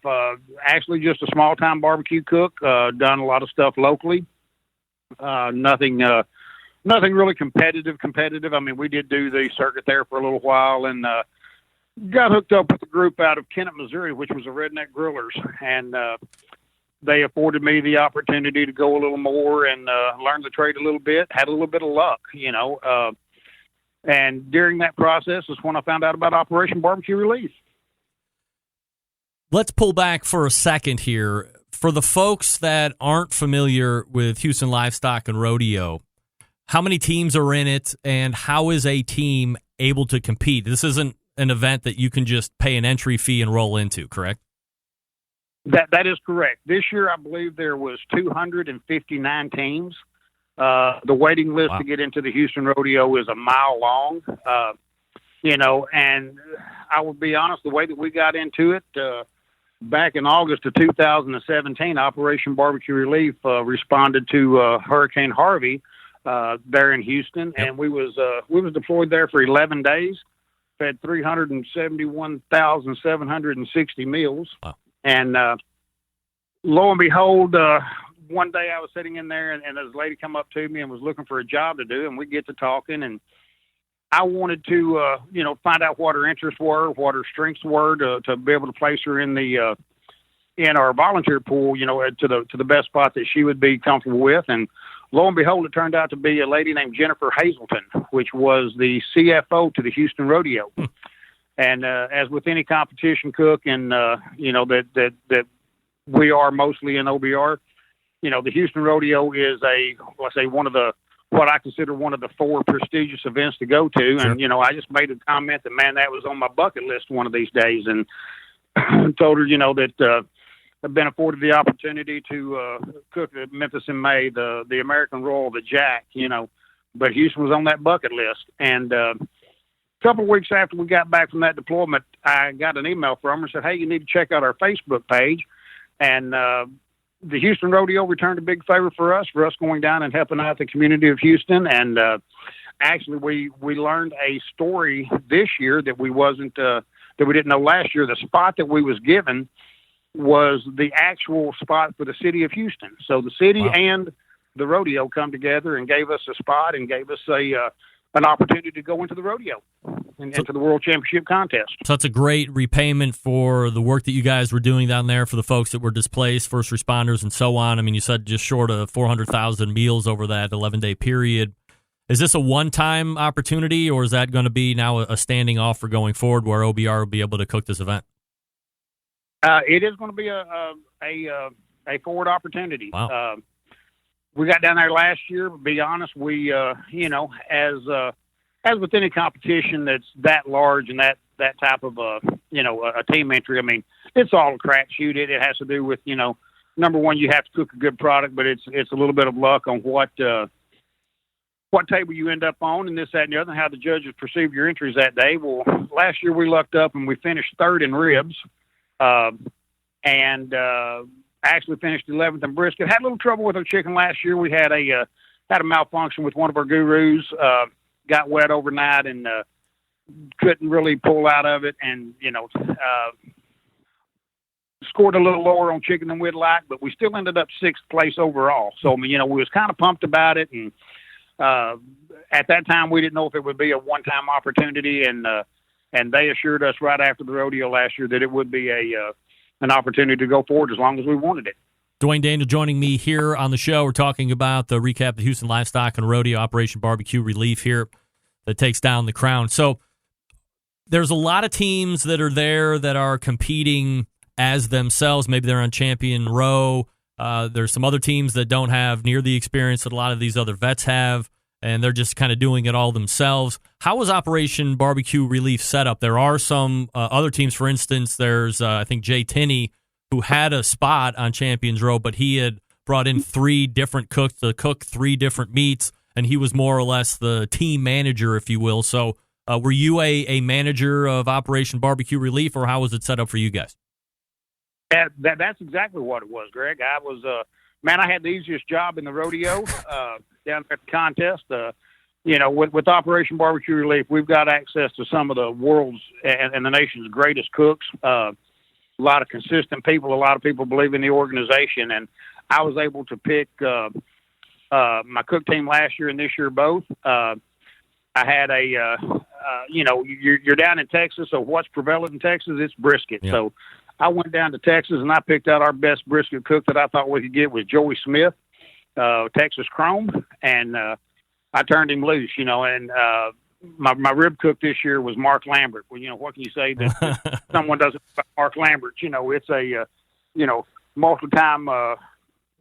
Actually, just a small-time barbecue cook. Done a lot of stuff locally. Nothing really competitive. I mean, we did do the circuit there for a little while and got hooked up with a group out of Kennett, Missouri, which was the Redneck Grillers. And they afforded me the opportunity to go a little more and learn the trade a little bit, had a little bit of luck, and during that process is when I found out about Operation Barbecue Relief. Let's pull back for a second here. For the folks that aren't familiar with Houston Livestock and Rodeo, how many teams are in it, and how is a team able to compete? This isn't an event that you can just pay an entry fee and roll into, correct? That is correct. This year, I believe there was 259 teams. The waiting list to get into the Houston Rodeo is a mile long, and I will be honest, the way that we got into it, back in August of 2017, Operation Barbecue Relief responded to Hurricane Harvey there in Houston, and we was deployed there for 11 days, fed 371,760 meals. Wow. And lo and behold, one day I was sitting in there, and this lady come up to me and was looking for a job to do, and we get to talking, and I wanted to, find out what her interests were, what her strengths were, to be able to place her in the in our volunteer pool, to the best spot that she would be comfortable with. And lo and behold, it turned out to be a lady named Jennifer Hazelton, which was the CFO to the Houston Rodeo. And as with any competition cook, and that we are mostly in OBR, the Houston Rodeo is what I consider one of the 4 prestigious events to go to. Sure. And, I just made a comment that, man, that was on my bucket list one of these days, and told her, that I've been afforded the opportunity to cook at Memphis In May, the American Royal, the Jack, but Houston was on that bucket list. And a couple of weeks after we got back from that deployment, I got an email from her and said, hey, you need to check out our Facebook page. And the Houston Rodeo returned a big favor for us going down and helping out the community of Houston. And actually, we learned a story this year that we didn't know last year. The spot that we was given was the actual spot for the city of Houston. So the city and the rodeo come together and gave us a spot and gave us an opportunity to go into the rodeo and into the World Championship contest. So that's a great repayment for the work that you guys were doing down there for the folks that were displaced, first responders, and so on. I mean, you said just short of 400,000 meals over that 11-day period. Is this a one-time opportunity, or is that going to be now a standing offer going forward where OBR will be able to cook this event? It is going to be a forward opportunity. Wow. We got down there last year, but to be honest, we, as with any competition that's that large and that type of, a team entry, I mean, it's all a crapshoot. It has to do with, number one, you have to cook a good product, but it's a little bit of luck on what what table you end up on, and this, that, and the other, and how the judges perceive your entries that day. Well, last year we lucked up and we finished third in ribs, and actually finished 11th in brisket. Had a little trouble with our chicken last year. We had a malfunction with one of our gurus, got wet overnight, and couldn't really pull out of it, and scored a little lower on chicken than we'd like, but we still ended up 6th place overall. So, I mean, we was kind of pumped about it, and at that time we didn't know if it would be a one-time opportunity, and they assured us right after the rodeo last year that it would be an opportunity to go forward as long as we wanted it. Dwayne Daniel joining me here on the show. We're talking about the recap of the Houston Livestock and Rodeo Operation Barbecue Relief here that takes down the crown. So there's a lot of teams that are there that are competing as themselves. Maybe they're on Champion Row. There's some other teams that don't have near the experience that a lot of these other vets have, and they're just kind of doing it all themselves. How was Operation Barbecue Relief set up? There are some other teams, for instance, there's, I think, Jay Tinney, who had a spot on Champions Row, but he had brought in 3 different cooks to cook 3 different meats, and he was more or less the team manager, if you will. So were you a manager of Operation Barbecue Relief, or how was it set up for you guys? That's exactly what it was, Greg. I was, I had the easiest job in the rodeo down at the contest. With Operation Barbecue Relief, we've got access to some of the world's and the nation's greatest cooks. A lot of consistent people. A lot of people believe in the organization, and I was able to pick my cook team last year and this year both. I had you're down in Texas, so what's prevalent in Texas? It's brisket. Yeah. So I went down to Texas and I picked out our best brisket cook that I thought we could get was Joey Smith, Texas Chrome, and I turned him loose, and my rib cook this year was Mark Lambert. Well, what can you say that someone doesn't know Mark Lambert? It's a multiple-time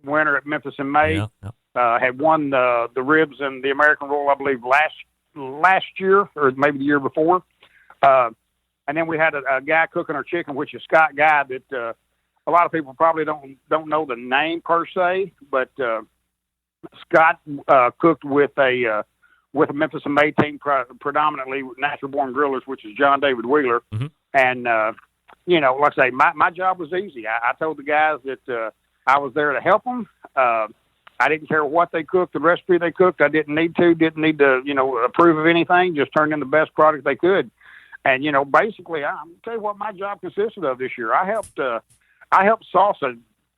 winner at Memphis in May. Yeah. Had won the ribs and the American roll, I believe, last year or maybe the year before. And then we had a guy cooking our chicken, which is Scott Guy, that a lot of people probably don't know the name per se, but Scott cooked with a Memphis in May team, predominantly natural born grillers, which is John David Wheeler. Mm-hmm. And like I say, my job was easy. I told the guys that I was there to help them. I didn't care what they cooked, the recipe they cooked. I didn't need to approve of anything. Just turn in the best product they could. And, basically, I'll tell you what my job consisted of this year. I helped sauce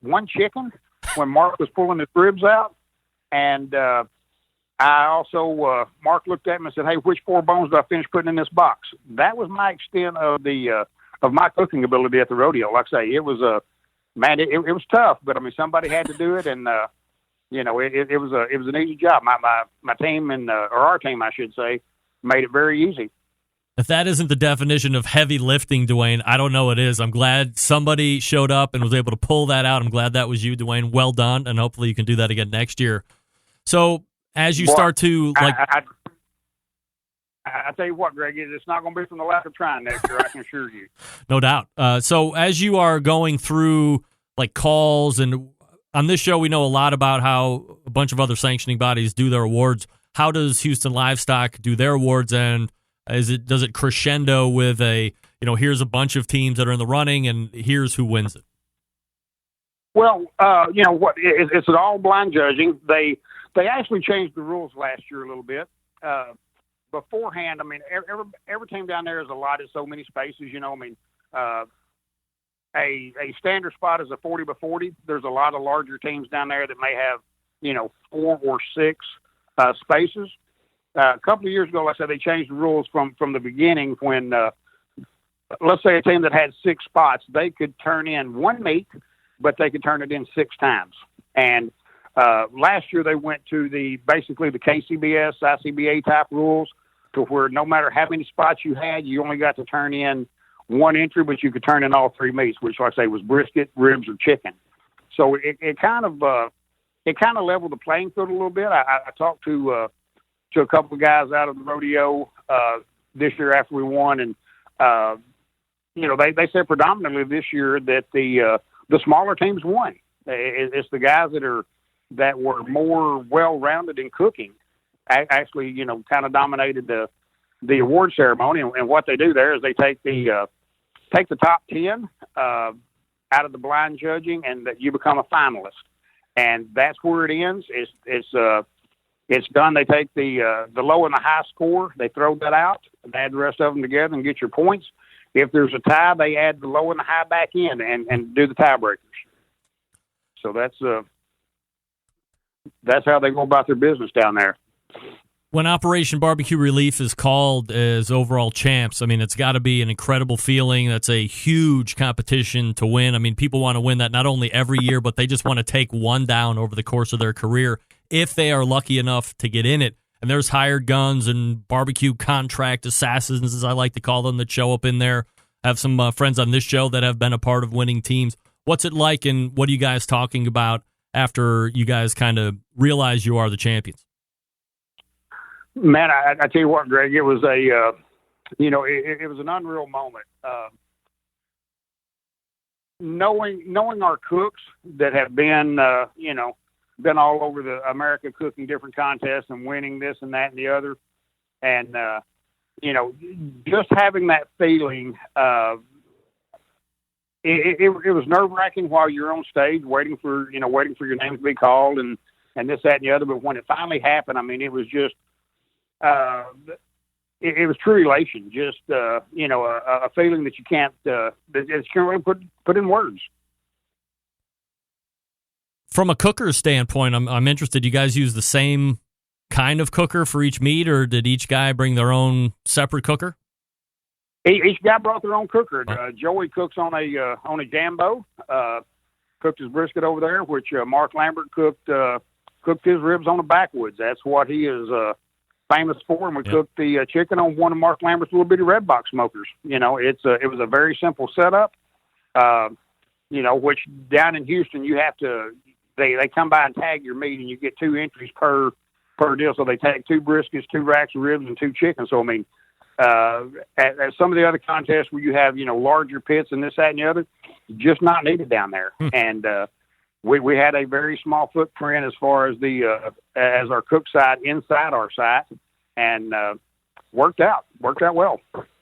one chicken when Mark was pulling his ribs out. And I also, Mark looked at me and said, hey, which 4 bones do I finish putting in this box? That was my extent of of my cooking ability at the rodeo. Like I say, it was it was tough, but somebody had to do it. And, it was an easy job. My team or our team, I should say, made it very easy. If that isn't the definition of heavy lifting, Dwayne, I don't know what is. I'm glad somebody showed up and was able to pull that out. I'm glad that was you, Dwayne. Well done, and hopefully you can do that again next year. So as you start to I tell you what, Greg, it's not going to be from the lack of trying next year. I can assure you. No doubt. So as you are going through calls, and on this show we know a lot about how a bunch of other sanctioning bodies do their awards. How does Houston Livestock do their awards, and does it crescendo with here's a bunch of teams that are in the running and here's who wins it? Well, it's an all blind judging. They actually changed the rules last year a little bit. Beforehand, every team down there is allotted so many spaces. A standard spot is a 40 by 40. There's a lot of larger teams down there that may have 4 or 6 spaces. A couple of years ago, like I said, they changed the rules from the beginning when, let's say a team that had 6 spots, they could turn in 1 meat, but they could turn it in 6 times. And last year they went to basically the KCBS, ICBA type rules, to where no matter how many spots you had, you only got to turn in 1 entry, but you could turn in all 3 meats, which, like I say, was brisket, ribs, or chicken. So it kind of leveled the playing field a little bit. I talked to a couple of guys out of the rodeo this year after we won, and they said predominantly this year that the smaller teams won. It's the guys that were more well-rounded in cooking actually, kind of dominated the award ceremony. And what they do there is they take the top 10 out of the blind judging, and that you become a finalist. And that's where it ends. It's done. They take the low and the high score, they throw that out, and add the rest of them together and get your points. If there's a tie, they add the low and the high back in and do the tiebreakers. So that's how they go about their business down there. When Operation Barbecue Relief is called as overall champs, I mean, it's got to be an incredible feeling. That's a huge competition to win. I mean, people want to win that not only every year, but they just want to take one down over the course of their career if they are lucky enough to get in it. And there's hired guns and barbecue contract assassins, as I like to call them, that show up in there. I have some friends on this show that have been a part of winning teams. What's it like, and what are you guys talking about after you guys kind of realize you are the champions? Man, I tell you what, Greg, it was it was an unreal moment. Knowing our cooks that have been, been all over the America cooking different contests and winning this and that and the other. And, just having that feeling of, it was nerve wracking while you're on stage waiting for your name to be called and this, that, and the other. But when it finally happened, I mean, it was just, it was true elation, just, a feeling that you can't really put in words. From a cooker's standpoint, I'm interested. You guys use the same kind of cooker for each meat, or did each guy bring their own separate cooker? Each guy brought their own cooker. Joey cooks on a Jambo, cooked his brisket over there, which Mark Lambert cooked his ribs on a backwoods. That's what he is famous for. And we cooked the chicken on one of Mark Lambert's little bitty red box smokers. It was a very simple setup. Which down in Houston you have to. They come by and tag your meat, and you get 2 entries per deal. So they tag 2 briskets, 2 racks of ribs, and 2 chickens. So I mean, at some of the other contests where you have larger pits and this, that, and the other, just not needed down there. And we had a very small footprint as far as as our cook site inside our site, and worked out well.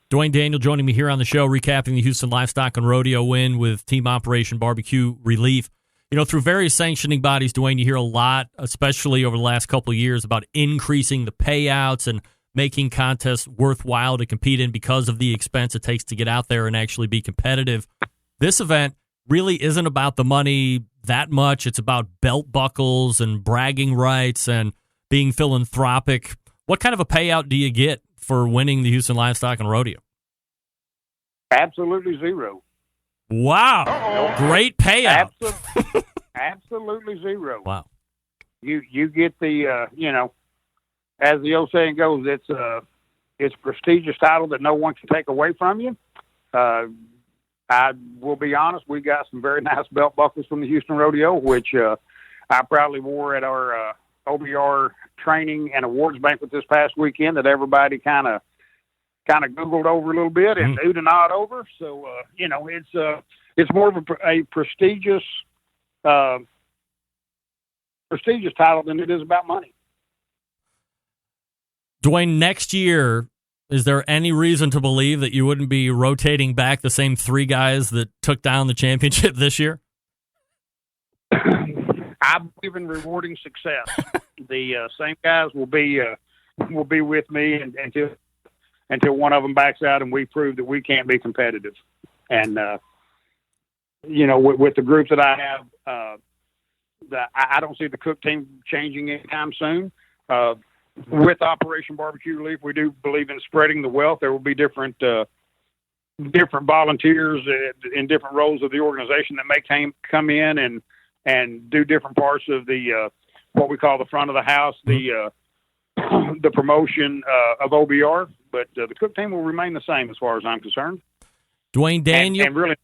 Dwayne Daniel joining me here on the show, recapping the Houston Livestock and Rodeo win with Team Operation Barbecue Relief. Through various sanctioning bodies, Dwayne, you hear a lot, especially over the last couple of years, about increasing the payouts and making contests worthwhile to compete in because of the expense it takes to get out there and actually be competitive. This event really isn't about the money that much. It's about belt buckles and bragging rights and being philanthropic. What kind of a payout do you get for winning the Houston Livestock and Rodeo? Absolutely zero. Wow. Uh-oh. Great payout. Absolutely zero. Wow. You get the, as the old saying goes, it's a prestigious title that no one can take away from you. I will be honest, we got some very nice belt buckles from the Houston Rodeo, which I proudly wore at our OBR training and awards banquet this past weekend that everybody kind of Googled over a little bit and oohed and awed over. So, it's more of a prestigious title than it is about money. Dwayne, next year, is there any reason to believe that you wouldn't be rotating back the same 3 guys that took down the championship this year? I believe in rewarding success. The same guys will be with me until one of them backs out and we prove that we can't be competitive. And with the group that I have, I don't see the cook team changing anytime soon. With Operation Barbecue Relief, we do believe in spreading the wealth. There will be different volunteers in different roles of the organization that may come in and do different parts of the what we call the front of the house, the promotion of OBR. But the cook team will remain the same as far as I'm concerned. Dwayne Daniel, and really,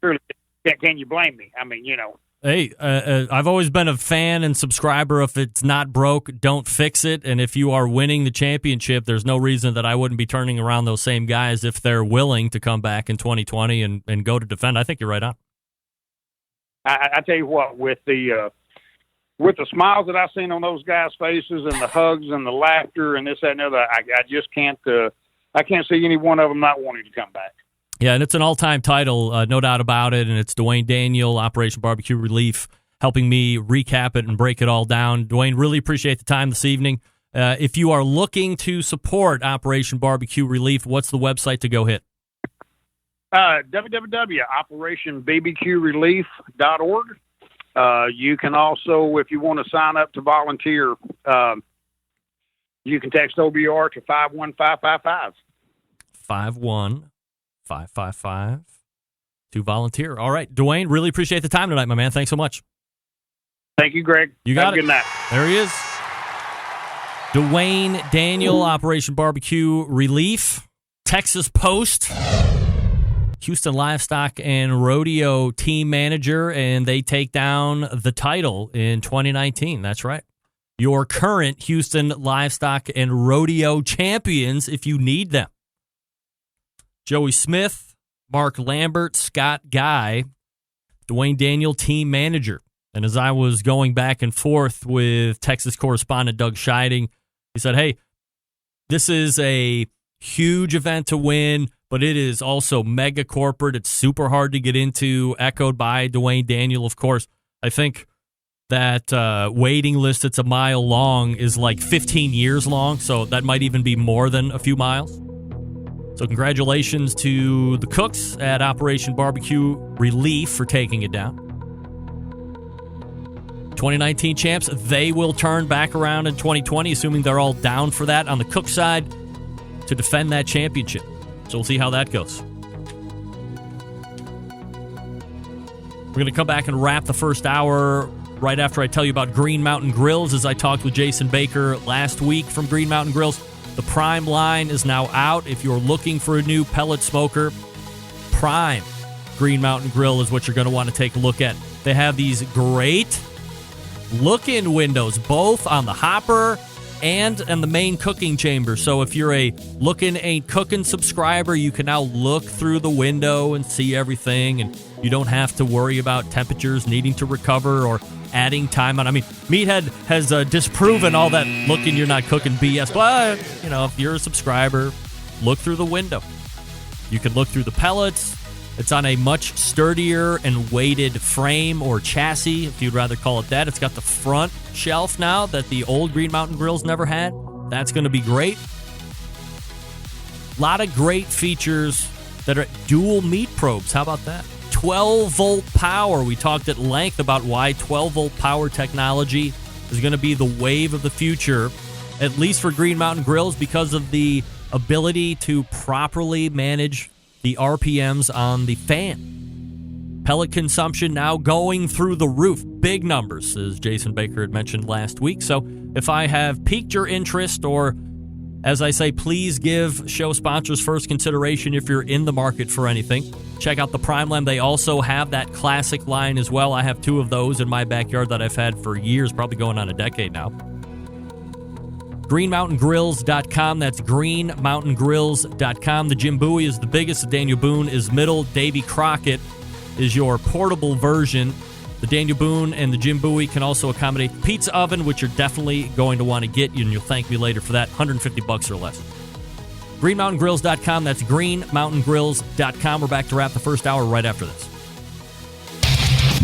can you blame me? I mean, Hey, I've always been a fan and subscriber. If it's not broke, don't fix it. And if you are winning the championship, there's no reason that I wouldn't be turning around those same guys if they're willing to come back in 2020 and go to defend. I think you're right on. I tell you what, with the with the smiles that I've seen on those guys' faces and the hugs and the laughter and this, that, and the other, I just can't. I can't see any one of them not wanting to come back. Yeah, and it's an all-time title, no doubt about it. And it's Dwayne Daniel, Operation Barbecue Relief, helping me recap it and break it all down. Dwayne, really appreciate the time this evening. If you are looking to support Operation Barbecue Relief, what's the website to go hit? www.operationbbqrelief.org. You can also, if you want to sign up to volunteer, you can text OBR to 51555. 51555 to volunteer. All right, Dwayne, really appreciate the time tonight, my man. Thanks so much. Thank you, Greg. You got Have it. a good night. There he is. Dwayne Daniel, Operation Barbecue Relief, Texas Post, Houston Livestock and Rodeo team manager, and they take down the title in 2019. That's right. Your current Houston Livestock and Rodeo champions if you need them. Joey Smith, Mark Lambert, Scott Guy, Dwayne Daniel, team manager. And as I was going back and forth with Texas correspondent Doug Scheiding, he said, hey, this is a huge event to win, but it is also mega corporate. It's super hard to get into, echoed by Dwayne Daniel, of course. I think that waiting list that's a mile long is like 15 years long, so that might even be more than a few miles. So congratulations to the cooks at Operation Barbecue Relief for taking it down. 2019 champs, they will turn back around in 2020, assuming they're all down for that on the cook side to defend that championship. So we'll see how that goes. We're going to come back and wrap the first hour right after I tell you about Green Mountain Grills, as I talked with Jason Baker last week from Green Mountain Grills. The Prime line is now out. If you're looking for a new pellet smoker, Prime Green Mountain Grill is what you're going to want to take a look at. They have these great look-in windows, both on the hopper and in the main cooking chamber. So if you're a Lookin' Ain't Cookin' subscriber, you can now look through the window and see everything, and you don't have to worry about temperatures needing to recover or adding time on. I mean, Meathead has disproven all that looking you're not cooking BS. But, you know, if you're a subscriber, look through the window. You can look through the pellets. It's on a much sturdier and weighted frame or chassis, if you'd rather call it that. It's got the front shelf now that the old Green Mountain Grills never had. That's going to be great. A lot of great features that are dual meat probes. How about that? 12-volt power. We talked at length about why 12-volt power technology is going to be the wave of the future, at least for Green Mountain Grills, because of the ability to properly manage the RPMs on the fan. Pellet consumption now going through the roof. Big numbers, as Jason Baker had mentioned last week. So if I have piqued your interest, or as I say, please give show sponsors first consideration if you're in the market for anything. Check out the Prime line. They also have that classic line as well. I have two of those in my backyard that I've had for years, probably going on a decade now. GreenMountainGrills.com. That's GreenMountainGrills.com. The Jim Bowie is the biggest. The Daniel Boone is middle. Davy Crockett is your portable version. The Daniel Boone and the Jim Bowie can also accommodate the pizza oven, which you're definitely going to want to get, and you'll thank me later for that. $150 or less. GreenMountainGrills.com. That's GreenMountainGrills.com. We're back to wrap the first hour right after this.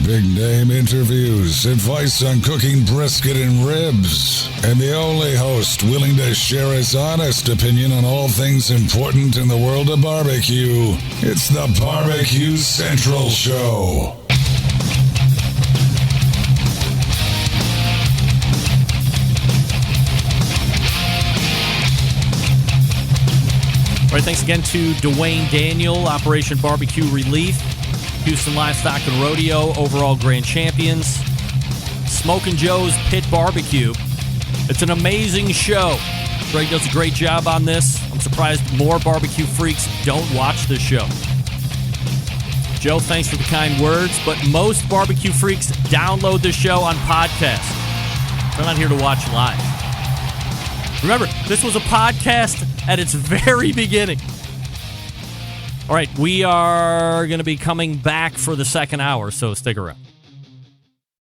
Big name interviews, advice on cooking brisket and ribs, and the only host willing to share his honest opinion on all things important in the world of barbecue. It's the Barbecue Central Show. All right, thanks again to Dwayne Daniel, Operation Barbecue Relief, Houston Livestock and Rodeo, overall grand champions, Smokin' Joe's Pit Barbecue. It's an amazing show. Greg does a great job on this. I'm surprised more barbecue freaks don't watch this show. Joe, thanks for the kind words, but most barbecue freaks download this show on podcast. They're not here to watch live. Remember, this was a podcast at its very beginning. All right, we are going to be coming back for the second hour, so stick around.